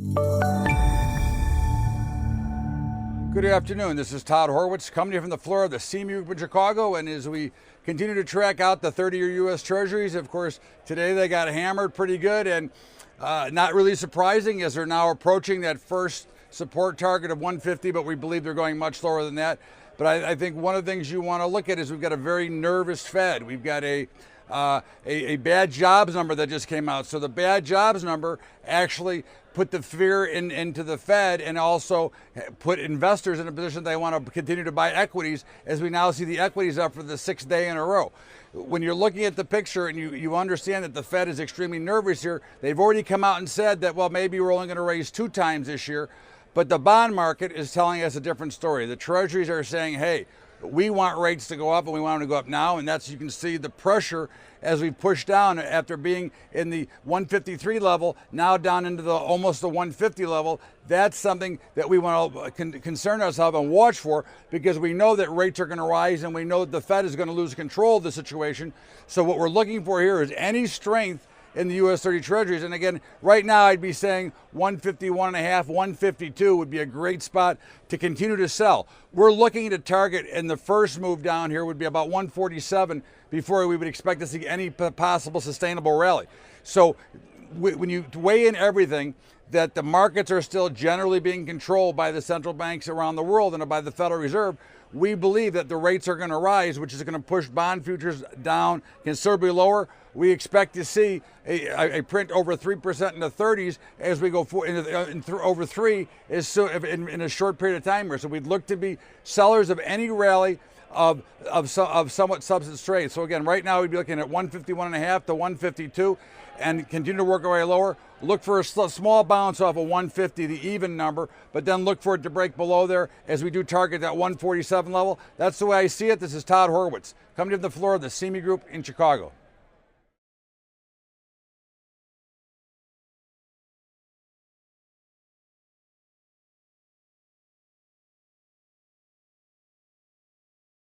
Good afternoon. This is Todd Horwitz coming to you from the floor of the CME Group in Chicago. And as we continue to track out the 30-year U.S. Treasuries, of course, today they got hammered pretty good, and not really surprising as they're now approaching that first support target of 150, but we believe they're going much lower than that. But I think one of the things you want to look at is we've got a very nervous Fed. We've got a bad jobs number that just came out. So the bad jobs number actually put the fear into the Fed and also put investors in a position they want to continue to buy equities, as we now see the equities up for the sixth day in a row. When you're looking at the picture and you understand that the Fed is extremely nervous here, they've already come out and said that, well, maybe we're only going to raise 2 times this year. But the bond market is telling us a different story. The treasuries are saying, hey, we want rates to go up, and we want them to go up now. And that's, you can see the pressure as we push down after being in the 153 level, now down into almost the 150 level. That's something that we want to concern ourselves and watch for, because we know that rates are going to rise, and we know that the Fed is going to lose control of the situation. So what we're looking for here is any strength in the U.S. 30 Treasuries. And again, right now I'd be saying 151.5, 152 would be a great spot to continue to sell. We're looking to target, and the first move down here would be about 147 before we would expect to see any possible sustainable rally. So when you weigh in everything, that the markets are still generally being controlled by the central banks around the world and by the Federal Reserve, we believe that the rates are going to rise, which is going to push bond futures down considerably lower. We expect to see a print over 3% in the 30s as we go over 3 in a short period of time here. So we'd look to be sellers of any rally of somewhat substance trade. So again, right now we'd be looking at 151.5 to 152 and continue to work our way lower. Look for a small bounce off of 150, the even number, but then look for it to break below there as we do target that 147 level. That's the way I see it. This is Todd Horwitz coming to the floor of the CME Group in Chicago.